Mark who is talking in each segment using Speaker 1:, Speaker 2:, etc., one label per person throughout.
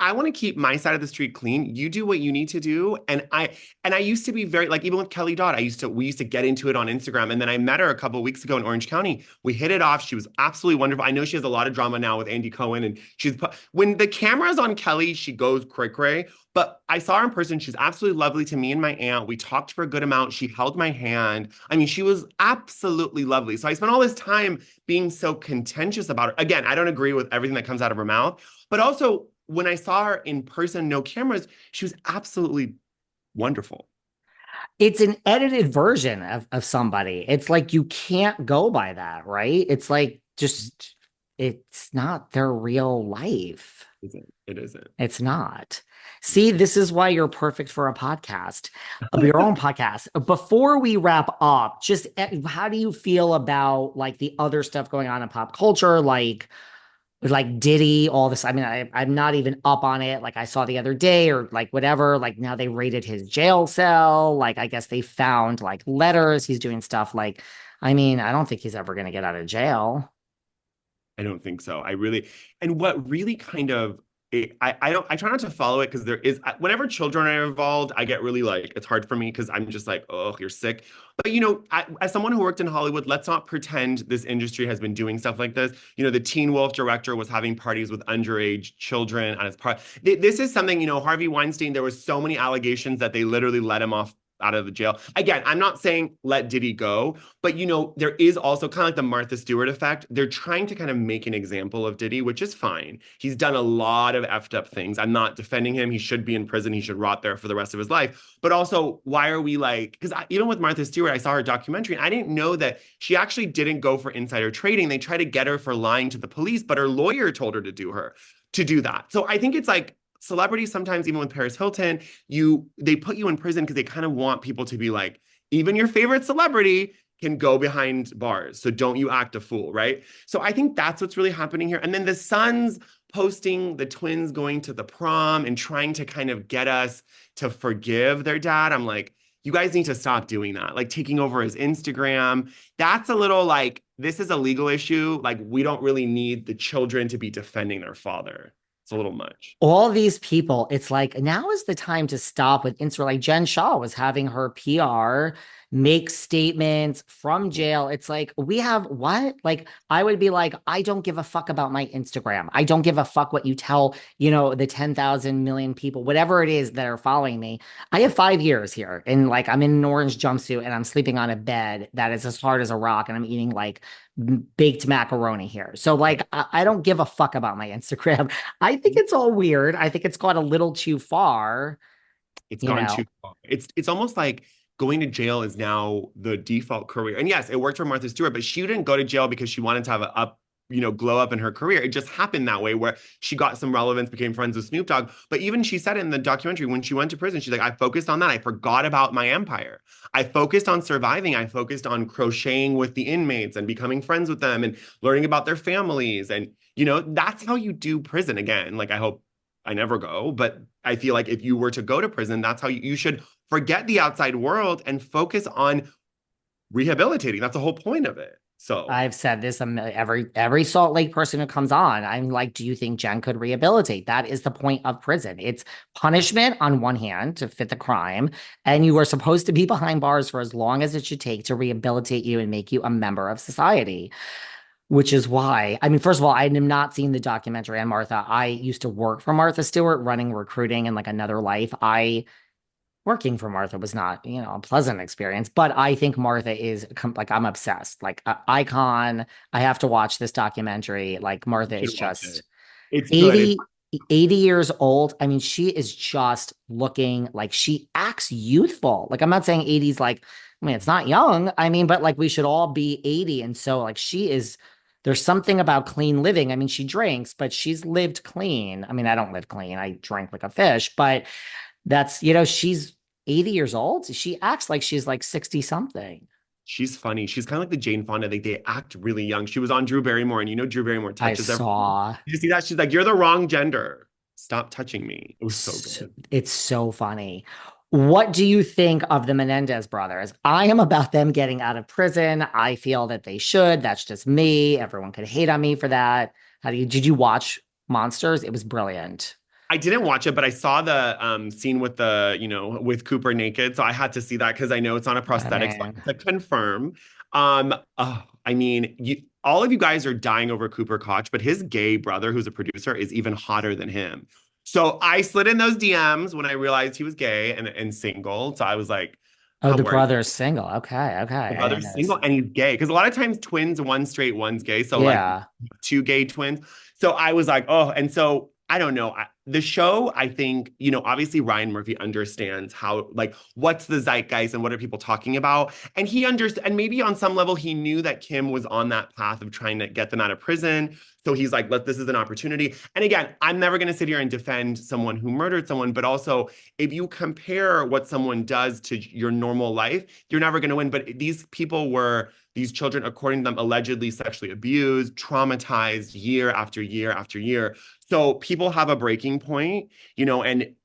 Speaker 1: I want to keep my side of the street clean. You do what you need to do. And I used to be very like even with Kelly Dodd, we used to get into it on Instagram. And then I met her a couple of weeks ago in Orange County. We hit it off. She was absolutely wonderful. I know she has a lot of drama now with Andy Cohen. And when the camera's on Kelly, she goes cray cray. But I saw her in person. She's absolutely lovely to me and my aunt. We talked for a good amount. She held my hand. I mean, she was absolutely lovely. So I spent all this time being so contentious about her. Again, I don't agree with everything that comes out of her mouth, but also when I saw her in person, no cameras, she was absolutely wonderful.
Speaker 2: It's an edited version of somebody. It's like you can't go by that, right? It's like just it's not their real life.
Speaker 1: It isn't.
Speaker 2: It's not. See, this is why you're perfect for a podcast, your own podcast. Before we wrap up, just how do you feel about like the other stuff going on in pop culture, like Diddy, all this? I mean, I'm not even up on it. Like I saw the other day, or like whatever. Like now they raided his jail cell. Like I guess they found like letters. He's doing stuff like, I mean, I don't think he's ever going to get out of jail.
Speaker 1: I don't think so. And what really kind of, I try not to follow it because whenever children are involved, I get really like, it's hard for me because I'm just like, oh, you're sick. But, as someone who worked in Hollywood, let's not pretend this industry has been doing stuff like this. The Teen Wolf director was having parties with underage children on his part. This is something, Harvey Weinstein, there was so many allegations that they literally let him off out of the jail. Again, I'm not saying let Diddy go, but there is also kind of like the Martha Stewart effect. They're trying to kind of make an example of Diddy, which is fine. He's done a lot of effed up things. I'm not defending him. He should be in prison. He should rot there for the rest of his life. But also, why are we like, because even with Martha Stewart, I saw her documentary and I didn't know that she actually didn't go for insider trading. They tried to get her for lying to the police, but her lawyer told her to do that. So I think it's like, celebrities sometimes, even with Paris Hilton, they put you in prison because they kind of want people to be like, even your favorite celebrity can go behind bars. So don't you act a fool, right? So I think that's what's really happening here. And then the Sons posting the twins going to the prom and trying to kind of get us to forgive their dad. I'm like, you guys need to stop doing that. Like taking over his Instagram. That's a little like, this is a legal issue. Like we don't really need the children to be defending their father. It's a little much.
Speaker 2: All these people, it's like now is the time to stop with Insta. Like Jen Shaw was having her PR make statements from jail. It's like, we have what? Like, I would be like, I don't give a fuck about my Instagram. I don't give a fuck what you tell, the 10,000 million people, whatever it is that are following me. I have 5 years here and like I'm in an orange jumpsuit and I'm sleeping on a bed that is as hard as a rock and I'm eating like baked macaroni here. So like I don't give a fuck about my Instagram. I think it's all weird. I think it's gone a little too far,
Speaker 1: It's
Speaker 2: you
Speaker 1: gone
Speaker 2: know.
Speaker 1: too far. It's almost like going to jail is now the default career. And yes, it worked for Martha Stewart, but she didn't go to jail because she wanted to have glow up in her career. It just happened that way where she got some relevance, became friends with Snoop Dogg. But even she said it in the documentary when she went to prison, she's like, I focused on that. I forgot about my empire. I focused on surviving. I focused on crocheting with the inmates and becoming friends with them and learning about their families. And, that's how you do prison again. Like, I hope I never go, but I feel like if you were to go to prison, that's how you should forget the outside world and focus on rehabilitating. That's the whole point of it. So
Speaker 2: I've said this every Salt Lake person who comes on. I'm like, do you think Jen could rehabilitate? That is the point of prison. It's punishment on one hand to fit the crime, and you are supposed to be behind bars for as long as it should take to rehabilitate you and make you a member of society. Which is why, I mean, first of all, I am not seeing the documentary on Martha. I used to work for Martha Stewart, running recruiting in like another life. I Working for Martha was not, a pleasant experience, but I think Martha is like, I'm obsessed, like icon. I have to watch this documentary. Like
Speaker 1: you
Speaker 2: Martha is
Speaker 1: should watch
Speaker 2: just
Speaker 1: it. It's good.
Speaker 2: 80 years old. I mean, she is just looking like she acts youthful. Like I'm not saying 80's like, I mean, it's not young. I mean, but like we should all be 80. And so like there's something about clean living. I mean, she drinks, but she's lived clean. I mean, I don't live clean. I drink like a fish, but she's 80 years old. She acts like she's like 60 something.
Speaker 1: She's funny. She's kind of like the Jane Fonda. They act really young. She was on Drew Barrymore, and Drew Barrymore
Speaker 2: I
Speaker 1: touches everyone.
Speaker 2: saw.
Speaker 1: You see that? She's like, "You're the wrong gender. Stop touching me." It was so good.
Speaker 2: It's so funny. What do you think of the Menendez brothers? I am about them getting out of prison. I feel that they should. That's just me. Everyone could hate on me for that. Did you watch Monsters? It was brilliant.
Speaker 1: I didn't watch it, but I saw the scene with the, with Cooper naked. So I had to see that because I know it's not a
Speaker 2: I
Speaker 1: prosthetic. So I
Speaker 2: mean,
Speaker 1: had to confirm. I mean, all of you guys are dying over Cooper Koch, but his gay brother, who's a producer, is even hotter than him. So I slid in those DMs when I realized he was gay and single. So I was like,
Speaker 2: oh,
Speaker 1: I'm
Speaker 2: the
Speaker 1: worried.
Speaker 2: brother's single. Okay, okay.
Speaker 1: The
Speaker 2: I didn't
Speaker 1: brother's single
Speaker 2: notice.
Speaker 1: and he's gay. Because a lot of times twins, one's straight, one's gay. So like
Speaker 2: Yeah.
Speaker 1: two gay twins. So I was like, oh, and so I don't know. The show, I think, obviously Ryan Murphy understands how, like, what's the zeitgeist and what are people talking about. And he understands, and maybe on some level, he knew that Kim was on that path of trying to get them out of prison. So he's like, this is an opportunity. And again, I'm never going to sit here and defend someone who murdered someone, but also if you compare what someone does to your normal life, you're never going to win. But these children, according to them, allegedly sexually abused, traumatized year after year after year. So people have a breaking point, and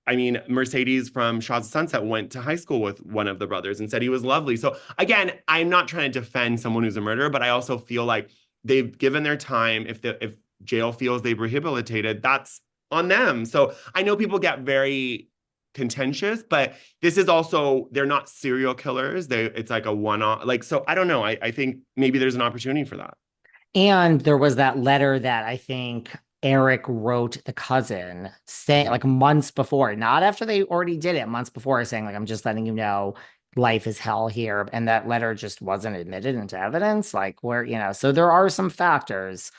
Speaker 1: I mean, Mercedes from Shaw's Sunset went to high school with one of the brothers and said he was lovely. So again, I'm not trying to defend someone who's a murderer, but I also feel like they've given their time. If jail feels they've rehabilitated, that's on them. So I know people get very contentious, but this is also they're not serial killers. It's like a one-off. Like, so I don't know. I think maybe there's an opportunity for that.
Speaker 2: And there was that letter that I think Eric wrote the cousin saying
Speaker 1: Mhm.
Speaker 2: like months before, not after they already did it, months before saying like I'm just letting you know life is hell here. And that letter just wasn't admitted into evidence. Like so there are some factors,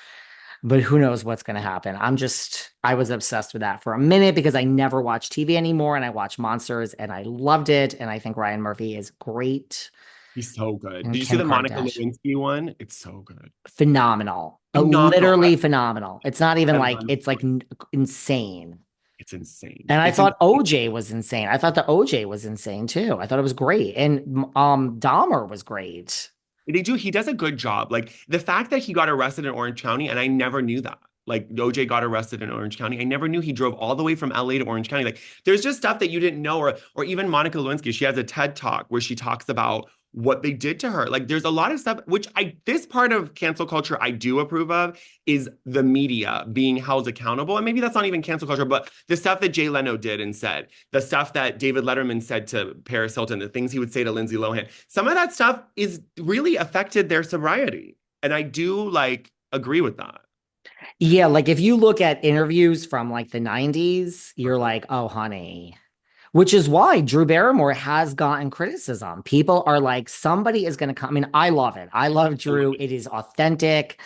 Speaker 2: but who knows what's gonna happen. I was obsessed with that for a minute because I never watch TV anymore and I watch Monsters and I loved it. And I think Ryan Murphy is great
Speaker 1: He's so good.
Speaker 2: and
Speaker 1: Did you see
Speaker 2: Kim
Speaker 1: the Monica
Speaker 2: Kardashian.
Speaker 1: Lewinsky one? It's so good.
Speaker 2: Phenomenal.
Speaker 1: Phenomenal.
Speaker 2: Literally phenomenal. It's not even
Speaker 1: I
Speaker 2: like
Speaker 1: love
Speaker 2: it's like insane.
Speaker 1: it's insane.
Speaker 2: And I
Speaker 1: It's
Speaker 2: thought
Speaker 1: insane.
Speaker 2: OJ was insane. I thought the OJ was insane too. I thought it was great. And Dahmer was great.
Speaker 1: He does a good job. Like the fact that he got arrested in Orange County, and I never knew that. Like OJ got arrested in Orange County. I never knew he drove all the way from LA to Orange County. Like there's just stuff that you didn't know, or even Monica Lewinsky, she has a TED talk where she talks about what they did to her. Like there's a lot of stuff which this part of cancel culture I do approve of is the media being held accountable. And maybe that's not even cancel culture, but the stuff that Jay Leno did and said, the stuff that David Letterman said to Paris Hilton, the things he would say to Lindsay Lohan, some of that stuff is really affected their sobriety. And I do like agree with that.
Speaker 2: Yeah, like if you look at interviews from like the 90s, you're like, oh, honey. Which is why Drew Barrymore has gotten criticism. People are like, somebody is going to come. I mean, I love it. I love Drew. It is authentic.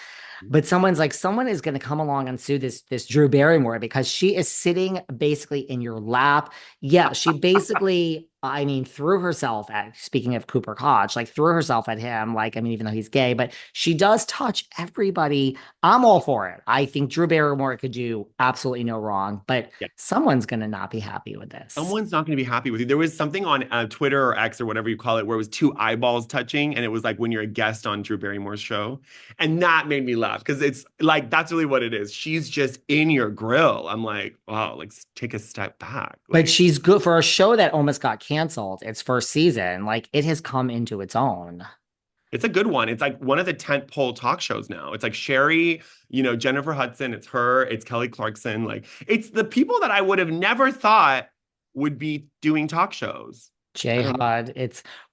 Speaker 2: But someone's like, someone is going to come along and sue this Drew Barrymore because she is sitting basically in your lap. Yeah, she basically, I mean, threw herself at, speaking of Cooper Koch, like threw herself at him. Like, I mean, even though he's gay, but she does touch everybody. I'm all for it. I think Drew Barrymore could do absolutely no wrong, but
Speaker 1: Yeah.
Speaker 2: someone's going to not be happy with this.
Speaker 1: Someone's not going to be happy with you. There was something on Twitter or X or whatever you call it, where it was two eyeballs touching, and it was like when you're a guest on Drew Barrymore's show, and that made me laugh because it's like that's really what it is. She's just in your grill. I'm like, wow, like take a step back.
Speaker 2: But
Speaker 1: Like
Speaker 2: she's good for a show that almost got canceled its first season. Like it has come into its own.
Speaker 1: it's a good one. It's like one of the tent pole talk shows now. It's like Sherry, Jennifer Hudson. It's her. It's Kelly Clarkson. Like it's the people that I would have never thought would be doing talk shows. I
Speaker 2: J
Speaker 1: don't know.
Speaker 2: Hud,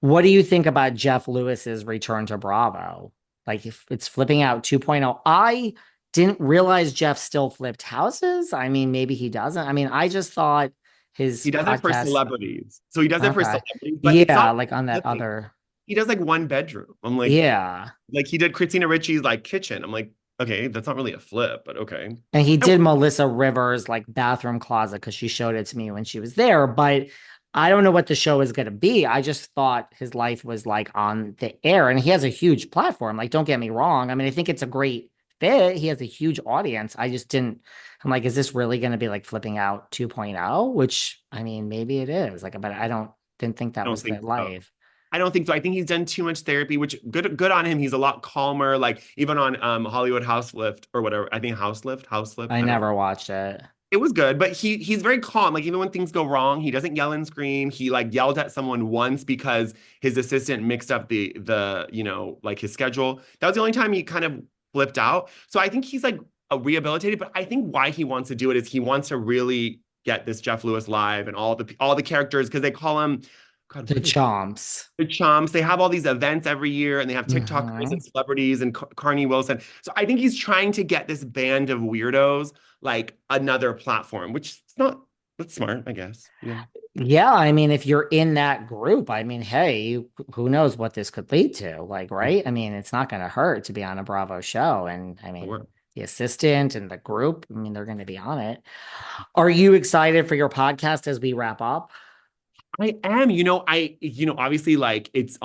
Speaker 2: what do you think about Jeff Lewis's return to Bravo? Like if it's flipping out 2.0. I didn't realize Jeff still flipped houses. I mean, maybe he doesn't. I mean, I just thought his
Speaker 1: He does it for
Speaker 2: podcast.
Speaker 1: celebrities. So he does it for
Speaker 2: Okay.
Speaker 1: celebrities, but it's
Speaker 2: Yeah,
Speaker 1: not
Speaker 2: like on that
Speaker 1: nothing.
Speaker 2: other.
Speaker 1: He does like one bedroom. I'm
Speaker 2: Yeah.
Speaker 1: like he did Christina Ricci's like kitchen. I'm like, okay, that's not really a flip, but okay.
Speaker 2: And he
Speaker 1: And
Speaker 2: did Melissa Rivers like bathroom closet because she showed it to me when she was there. But I don't know what the show is going to be. I just thought his life was like on the air and he has a huge platform. Like, don't get me wrong. I mean, I think it's a great fit. He has a huge audience. I just didn't, I'm like, is this really going to be like flipping out 2.0? Which I mean, maybe it is. Like, but didn't think
Speaker 1: I
Speaker 2: that
Speaker 1: don't
Speaker 2: was the
Speaker 1: think so.
Speaker 2: life.
Speaker 1: I don't think so. I think he's done too much therapy, which good on him. He's a lot calmer. Like even on Hollywood House Lift or whatever. I think House Lift.
Speaker 2: I
Speaker 1: I don't know.
Speaker 2: never watched it.
Speaker 1: It was good, but he's very calm. Like even when things go wrong, he doesn't yell and scream. He like yelled at someone once because his assistant mixed up the like his schedule. That was the only time he kind of flipped out. So I think he's like rehabilitated, but I think why he wants to do it is he wants to really get this Jeff Lewis live and all the characters because they call him, God, what
Speaker 2: The
Speaker 1: do they call
Speaker 2: chomps.
Speaker 1: the chomps? They have all these events every year, and they have TikTokers
Speaker 2: Mhm.
Speaker 1: and celebrities and Carney Wilson. So I think he's trying to get this band of weirdos like another platform, which is not that's smart, I guess. Yeah,
Speaker 2: Yeah, I mean, if you're in that group, I mean, hey, who knows what this could lead to? Like, right? I mean, it's not going to hurt to be on a Bravo show. And I mean,
Speaker 1: work.
Speaker 2: the assistant and the group, I mean, they're going to be on it. Are you excited for your podcast as we wrap up?
Speaker 1: I am, obviously like it's